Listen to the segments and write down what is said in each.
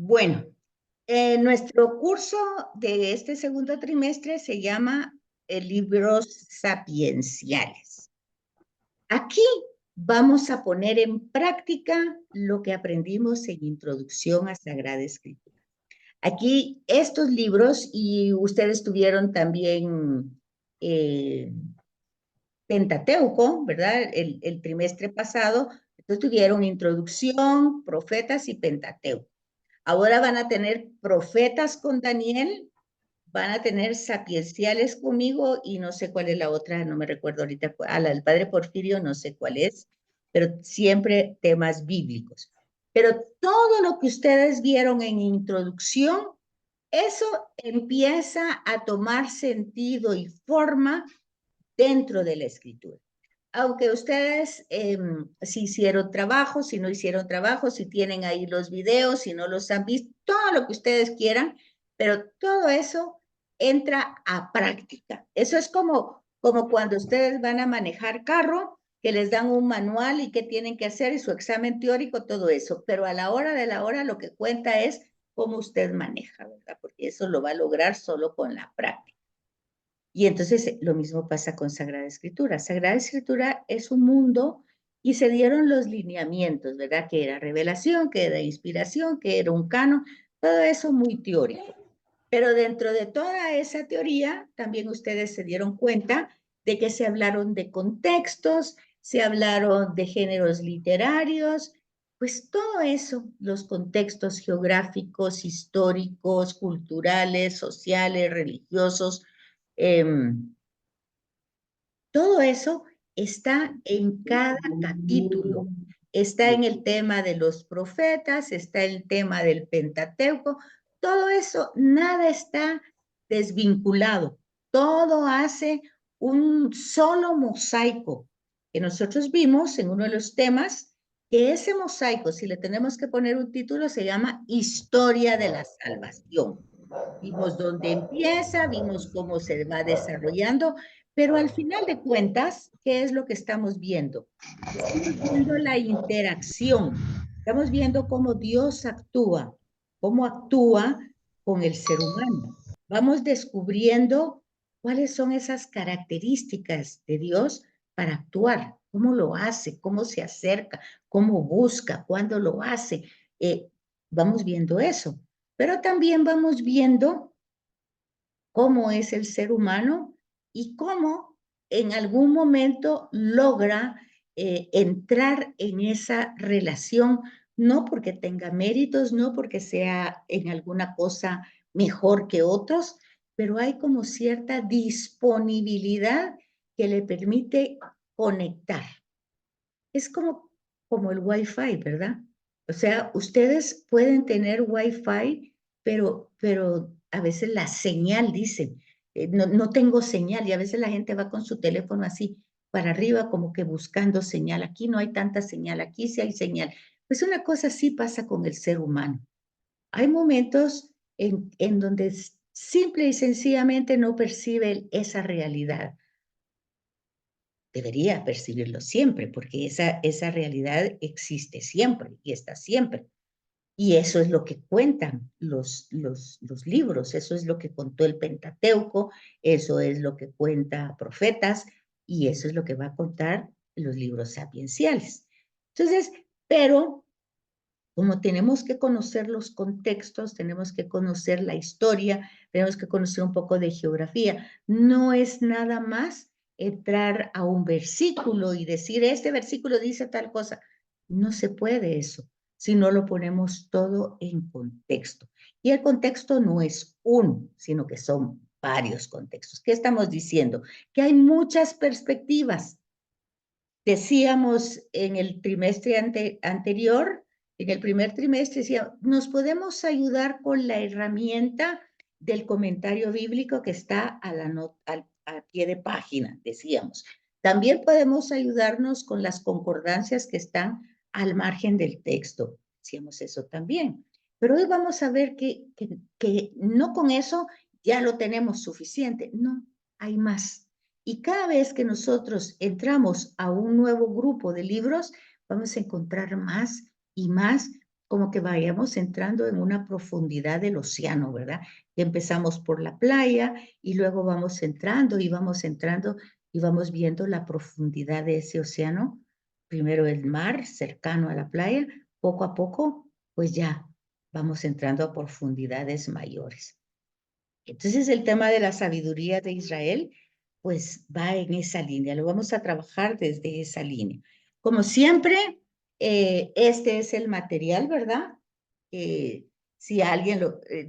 Bueno, nuestro curso de este segundo trimestre se llama Libros Sapienciales. Aquí vamos a poner en práctica lo que aprendimos en Introducción a Sagrada Escritura. Aquí estos libros, y ustedes tuvieron también Pentateuco, ¿verdad? El trimestre pasado, entonces tuvieron Introducción, Profetas y Pentateuco. Ahora van a tener Profetas con Daniel, van a tener Sapienciales conmigo y no sé cuál es la otra, no me recuerdo ahorita, la del Padre Porfirio, no sé cuál es, pero siempre temas bíblicos. Pero todo lo que ustedes vieron en introducción, eso empieza a tomar sentido y forma dentro de la escritura. Aunque ustedes, si hicieron trabajo, si no hicieron trabajo, si tienen ahí los videos, si no los han visto, todo lo que ustedes quieran, pero todo eso entra a práctica. Eso es como cuando ustedes van a manejar carro, que les dan un manual y qué tienen que hacer y su examen teórico, todo eso. Pero a la hora de la hora lo que cuenta es cómo usted maneja, ¿verdad? Porque eso lo va a lograr solo con la práctica. Y entonces lo mismo pasa con Sagrada Escritura. Sagrada Escritura es un mundo y se dieron los lineamientos, ¿verdad? Que era revelación, que era inspiración, que era un canon, todo eso muy teórico. Pero dentro de toda esa teoría, también ustedes se dieron cuenta de que se hablaron de contextos, se hablaron de géneros literarios, pues todo eso, los contextos geográficos, históricos, culturales, sociales, religiosos, eh, todo eso está en cada capítulo. Está en el tema de los profetas, está el tema del Pentateuco, todo eso, nada está desvinculado. Todo hace un solo mosaico que nosotros vimos en uno de los temas, que ese mosaico, si le tenemos que poner un título, se llama Historia de la Salvación. Vimos dónde empieza, vimos cómo se va desarrollando, pero al final de cuentas, ¿qué es lo que estamos viendo? Estamos viendo la interacción, estamos viendo cómo Dios actúa, cómo actúa con el ser humano. Vamos descubriendo cuáles son esas características de Dios para actuar, cómo lo hace, cómo se acerca, cómo busca, cuándo lo hace. Vamos viendo eso, pero también vamos viendo cómo es el ser humano y cómo en algún momento logra entrar en esa relación, no porque tenga méritos, no porque sea en alguna cosa mejor que otros, pero hay como cierta disponibilidad que le permite conectar. Es como el Wi-Fi, ¿verdad? O sea, ustedes pueden tener Wi-Fi, pero a veces la señal, dicen, no tengo señal, y a veces la gente va con su teléfono así para arriba, como que buscando señal. Aquí no hay tanta señal, aquí sí hay señal. Pues una cosa así pasa con el ser humano. Hay momentos en donde simple y sencillamente no percibe esa realidad. Debería percibirlo siempre, porque esa realidad existe siempre y está siempre. Y eso es lo que cuentan los libros, eso es lo que contó el Pentateuco, eso es lo que cuenta Profetas, y eso es lo que va a contar los libros sapienciales. Entonces, pero como tenemos que conocer los contextos, tenemos que conocer la historia, tenemos que conocer un poco de geografía, no es nada más entrar a un versículo y decir, este versículo dice tal cosa. No se puede eso, si no lo ponemos todo en contexto. Y el contexto no es uno, sino que son varios contextos. ¿Qué estamos diciendo? Que hay muchas perspectivas. Decíamos en el trimestre anterior, en el primer trimestre, decía, nos podemos ayudar con la herramienta del comentario bíblico que está al pie de página, decíamos. También podemos ayudarnos con las concordancias que están al margen del texto. Decíamos eso también. Pero hoy vamos a ver que no con eso ya lo tenemos suficiente. No, hay más. Y cada vez que nosotros entramos a un nuevo grupo de libros, vamos a encontrar más y más como que vayamos entrando en una profundidad del océano, ¿verdad? Empezamos por la playa y luego vamos entrando y vamos entrando y vamos viendo la profundidad de ese océano. Primero el mar cercano a la playa, poco a poco, pues ya vamos entrando a profundidades mayores. Entonces el tema de la sabiduría de Israel, pues va en esa línea, lo vamos a trabajar desde esa línea. Como siempre, este es el material, ¿verdad? Si alguien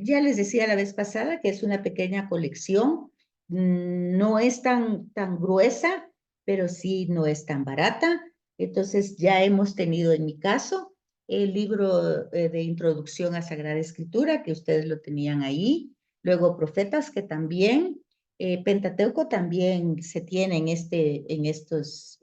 ya les decía la vez pasada que es una pequeña colección, no es tan gruesa, pero sí no es tan barata. Entonces ya hemos tenido en mi caso el libro de introducción a Sagrada Escritura, que ustedes lo tenían ahí. Luego Profetas, que también, Pentateuco también se tiene en estas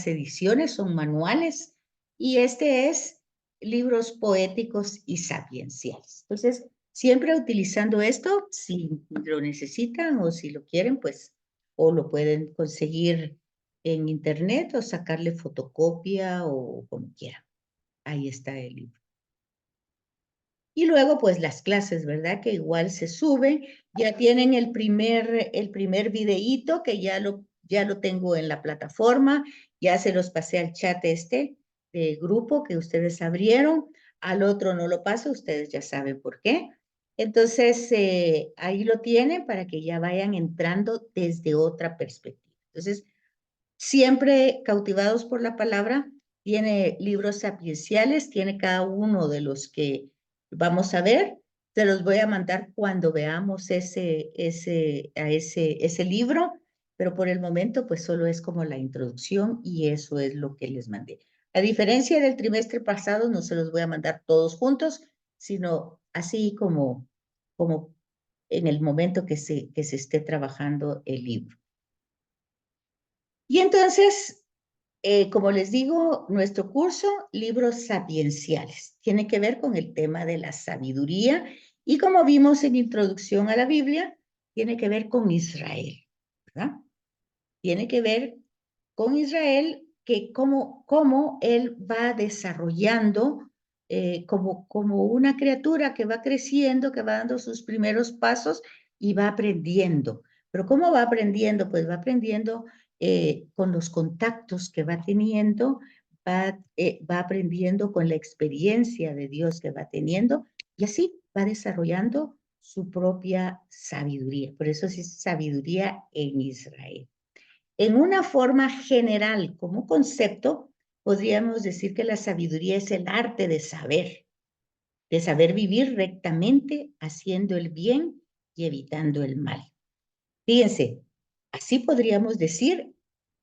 ediciones, son manuales, y este es libros poéticos y sapienciales. Entonces, siempre utilizando esto, si lo necesitan o si lo quieren, pues, o lo pueden conseguir en internet o sacarle fotocopia o como quieran. Ahí está el libro. Y luego, pues las clases, ¿verdad? Que igual se suben. Ya tienen el primer videíto que ya lo tengo en la plataforma. Ya se los pasé al chat de grupo que ustedes abrieron. Al otro no lo paso, ustedes ya saben por qué. Entonces, ahí lo tienen para que ya vayan entrando desde otra perspectiva. Entonces, siempre cautivados por la palabra, tiene libros sapienciales, tiene cada uno de los que vamos a ver. Se los voy a mandar cuando veamos ese libro, pero por el momento pues solo es como la introducción y eso es lo que les mandé. A diferencia del trimestre pasado, no se los voy a mandar todos juntos, sino así como en el momento que se esté trabajando el libro. Y entonces, como les digo, nuestro curso, libros sapienciales, tiene que ver con el tema de la sabiduría y como vimos en Introducción a la Biblia, tiene que ver con Israel, ¿verdad? Tiene que ver con Israel, que cómo él va desarrollando como una criatura que va creciendo, que va dando sus primeros pasos y va aprendiendo. Pero ¿cómo va aprendiendo? Pues va aprendiendo con los contactos que va teniendo, va aprendiendo con la experiencia de Dios que va teniendo y así va desarrollando su propia sabiduría. Por eso es sabiduría en Israel. En una forma general, como concepto, podríamos decir que la sabiduría es el arte de saber vivir rectamente, haciendo el bien y evitando el mal. Fíjense, así podríamos decir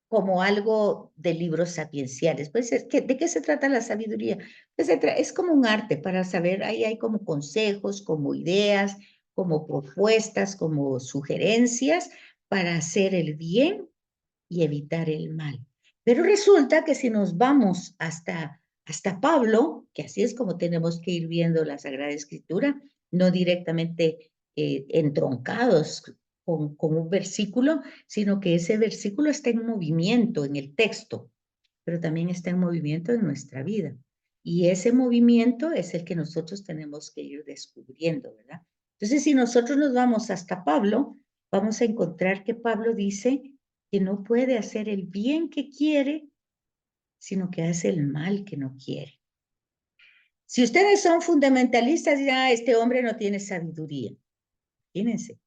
como algo de libros sapienciales. Pues, ¿de qué se trata la sabiduría? Pues es como un arte para saber, ahí hay como consejos, como ideas, como propuestas, como sugerencias para hacer el bien y evitar el mal. Pero resulta que si nos vamos hasta Pablo, que así es como tenemos que ir viendo la Sagrada Escritura, no directamente entroncados con un versículo, sino que ese versículo está en movimiento en el texto, pero también está en movimiento en nuestra vida. Y ese movimiento es el que nosotros tenemos que ir descubriendo, ¿verdad? Entonces, si nosotros nos vamos hasta Pablo, vamos a encontrar que Pablo dice que no puede hacer el bien que quiere, sino que hace el mal que no quiere. Si ustedes son fundamentalistas, ya este hombre no tiene sabiduría. Imagínense.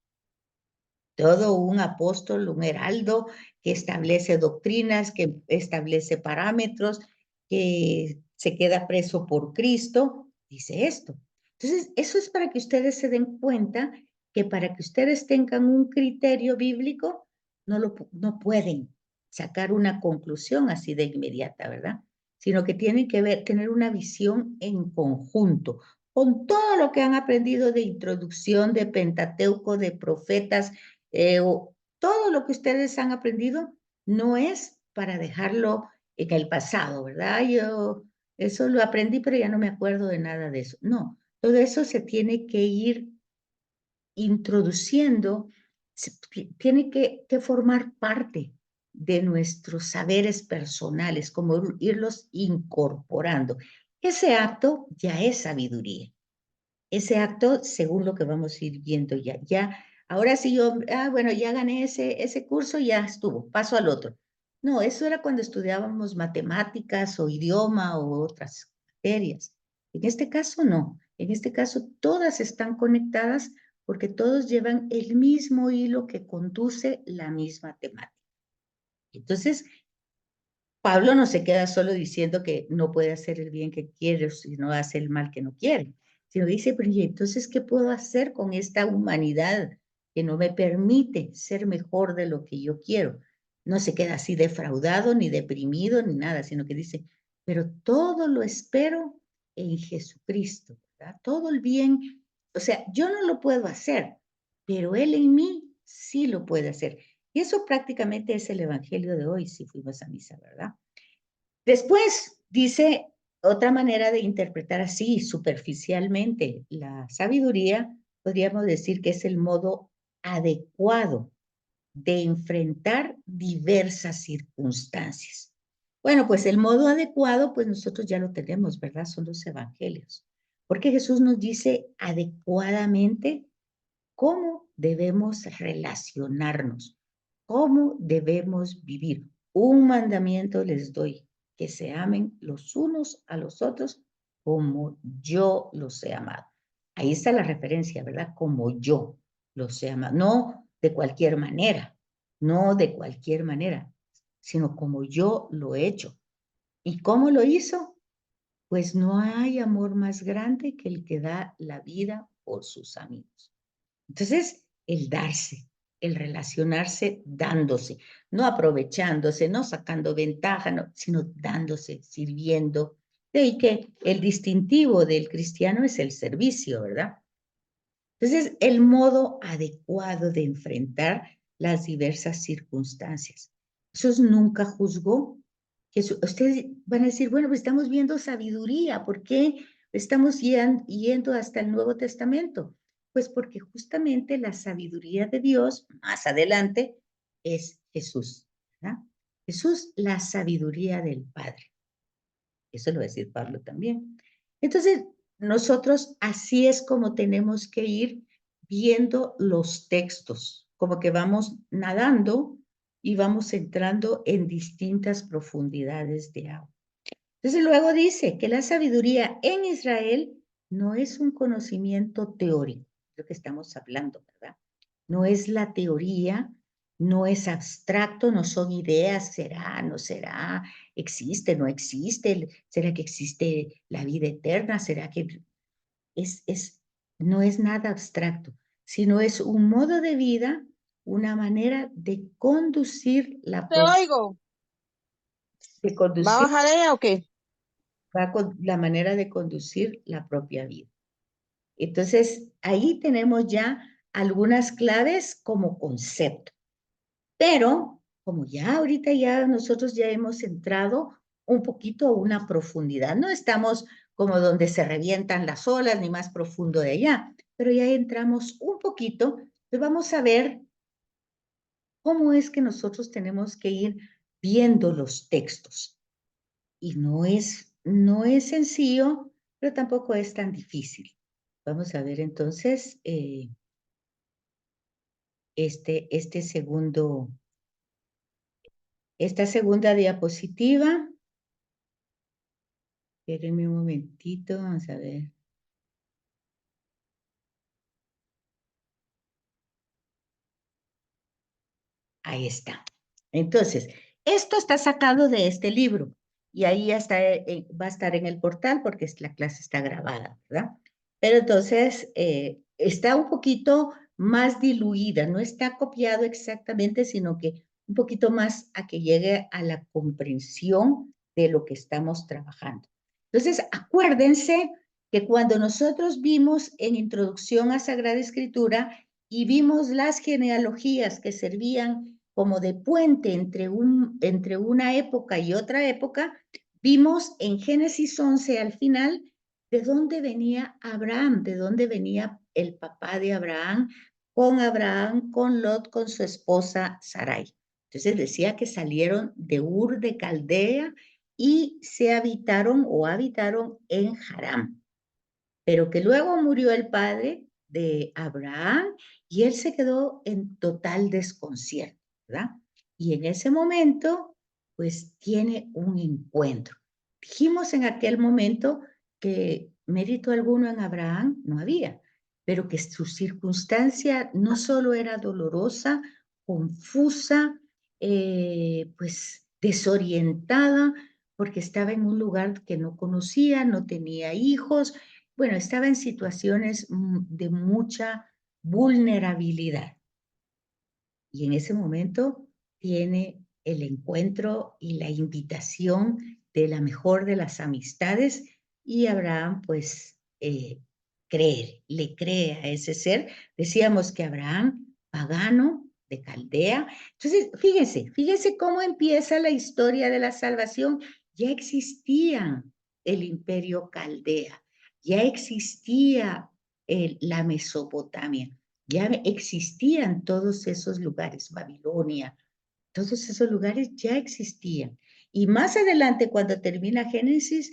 Todo un apóstol, un heraldo que establece doctrinas, que establece parámetros, que se queda preso por Cristo, dice esto. Entonces, eso es para que ustedes se den cuenta que para que ustedes tengan un criterio bíblico, no pueden sacar una conclusión así de inmediata, ¿verdad? Sino que tienen que tener una visión en conjunto, con todo lo que han aprendido de introducción, de Pentateuco, de profetas, todo lo que ustedes han aprendido no es para dejarlo en el pasado, ¿verdad? Yo eso lo aprendí, pero ya no me acuerdo de nada de eso. No, todo eso se tiene que ir introduciendo, tiene que formar parte de nuestros saberes personales, como irlos incorporando. Ese acto ya es sabiduría. Ese acto, según lo que vamos a ir viendo ya, ahora sí yo, bueno, ya gané ese curso, ya estuvo, paso al otro. No, eso era cuando estudiábamos matemáticas o idioma o otras materias. En este caso, no. En este caso, todas están conectadas porque todos llevan el mismo hilo que conduce la misma temática. Entonces, Pablo no se queda solo diciendo que no puede hacer el bien que quiere, sino hace el mal que no quiere, sino dice, pero ¿y entonces qué puedo hacer con esta humanidad que no me permite ser mejor de lo que yo quiero? No se queda así defraudado, ni deprimido, ni nada, sino que dice, pero todo lo espero en Jesucristo, ¿verdad? Todo el bien, o sea, yo no lo puedo hacer, pero Él en mí sí lo puede hacer. Y eso prácticamente es el evangelio de hoy, si fuimos a misa, ¿verdad? Después dice otra manera de interpretar así superficialmente la sabiduría, podríamos decir que es el modo adecuado de enfrentar diversas circunstancias. Bueno, pues el modo adecuado, pues nosotros ya lo tenemos, ¿verdad? Son los evangelios. Porque Jesús nos dice adecuadamente cómo debemos relacionarnos, cómo debemos vivir. Un mandamiento les doy, que se amen los unos a los otros como yo los he amado. Ahí está la referencia, ¿verdad? Como yo los he amado. No de cualquier manera, no de cualquier manera, sino como yo lo he hecho. ¿Y cómo lo hizo? Pues no hay amor más grande que el que da la vida por sus amigos. Entonces, el darse, el relacionarse dándose, no aprovechándose, no sacando ventaja, no, sino dándose, sirviendo. De ahí que el distintivo del cristiano es el servicio, ¿verdad? Entonces, el modo adecuado de enfrentar las diversas circunstancias. Jesús nunca juzgó. Ustedes van a decir, bueno, pues estamos viendo sabiduría, ¿por qué estamos yendo hasta el Nuevo Testamento? Pues porque justamente la sabiduría de Dios, más adelante, es Jesús, ¿verdad? Jesús, la sabiduría del Padre. Eso lo va a decir Pablo también. Entonces, nosotros así es como tenemos que ir viendo los textos, como que vamos nadando y vamos entrando en distintas profundidades de agua. Entonces luego dice que la sabiduría en Israel no es un conocimiento teórico, lo que estamos hablando, ¿verdad? No es la teoría, no es abstracto, no son ideas, será, no será, existe, no existe, será que existe la vida eterna, será que no es nada abstracto, sino es un modo de vida, una manera de conducir Te oigo. de ¿Va a conducir, bajar ella o qué? la manera de conducir la propia vida. Entonces, ahí tenemos ya algunas claves como concepto. Pero, como ya ahorita ya nosotros ya hemos entrado un poquito a una profundidad, no estamos como donde se revientan las olas, ni más profundo de allá, pero ya entramos un poquito, pues vamos a ver cómo es que nosotros tenemos que ir viendo los textos. Y no es sencillo, pero tampoco es tan difícil. Vamos a ver entonces este esta segunda diapositiva. Espérenme un momentito, vamos a ver. Ahí está. Entonces, esto está sacado de este libro y ahí ya está, va a estar en el portal porque la clase está grabada, ¿verdad? Pero entonces está un poquito más diluida, no está copiado exactamente, sino que un poquito más a que llegue a la comprensión de lo que estamos trabajando. Entonces, acuérdense que cuando nosotros vimos en Introducción a Sagrada Escritura y vimos las genealogías que servían como de puente entre una época y otra época, vimos en Génesis 11 al final de dónde venía Abraham, de dónde venía el papá de Abraham, con Lot, con su esposa Sarai. Entonces decía que salieron de Ur de Caldea y se habitaron en Harán. Pero que luego murió el padre de Abraham y él se quedó en total desconcierto, ¿verdad? Y en ese momento, pues tiene un encuentro. Dijimos en aquel momento que mérito alguno en Abraham no había, pero que su circunstancia no solo era dolorosa, confusa, pues desorientada, porque estaba en un lugar que no conocía, no tenía hijos, bueno, estaba en situaciones de mucha vulnerabilidad. Y en ese momento tiene el encuentro y la invitación de la mejor de las amistades y Abraham pues le cree a ese ser. Decíamos que Abraham, pagano de Caldea. Entonces, fíjense cómo empieza la historia de la salvación. Ya existía el imperio Caldea, ya existía la Mesopotamia. Ya existían todos esos lugares, Babilonia, todos esos lugares ya existían. Y más adelante, cuando termina Génesis,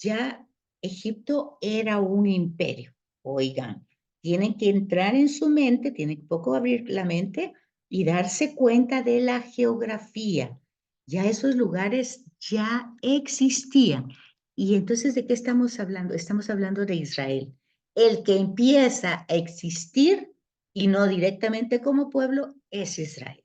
ya Egipto era un imperio. Oigan, tienen que entrar en su mente, tienen que poco abrir la mente y darse cuenta de la geografía. Ya esos lugares ya existían. Y entonces, ¿de qué estamos hablando? Estamos hablando de Israel. El que empieza a existir y no directamente como pueblo es Israel.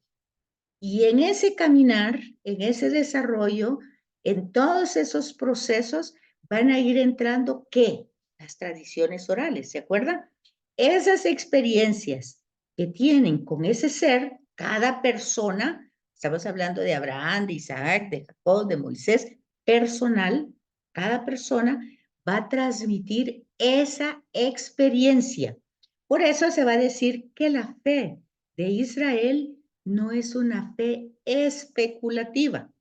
Y en ese caminar, en ese desarrollo, en todos esos procesos, van a ir entrando, ¿qué? Las tradiciones orales, ¿se acuerdan? Esas experiencias que tienen con ese ser, cada persona, estamos hablando de Abraham, de Isaac, de Jacob, de Moisés, personal, cada persona va a transmitir esa experiencia. Por eso se va a decir que la fe de Israel no es una fe especulativa.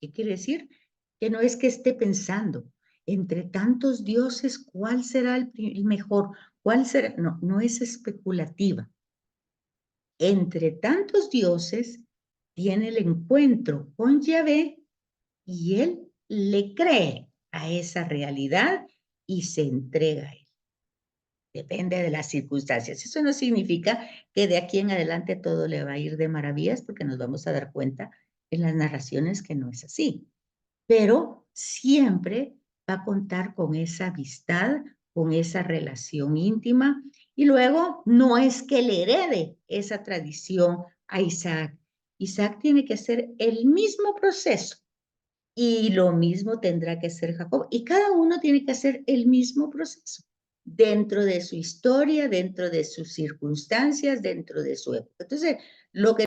¿Qué quiere decir? Que no es que esté pensando entre tantos dioses cuál será el mejor, cuál será, no, no es especulativa. Entre tantos dioses tiene el encuentro con Yahvé y él le cree a esa realidad y se entrega a él. Depende de las circunstancias. Eso no significa que de aquí en adelante todo le va a ir de maravillas, porque nos vamos a dar cuenta en las narraciones que no es así. Pero siempre va a contar con esa amistad, con esa relación íntima, y luego no es que le herede esa tradición a Isaac. Isaac tiene que hacer el mismo proceso y lo mismo tendrá que hacer Jacob. Y cada uno tiene que hacer el mismo proceso dentro de su historia, dentro de sus circunstancias, dentro de su época. Entonces, lo que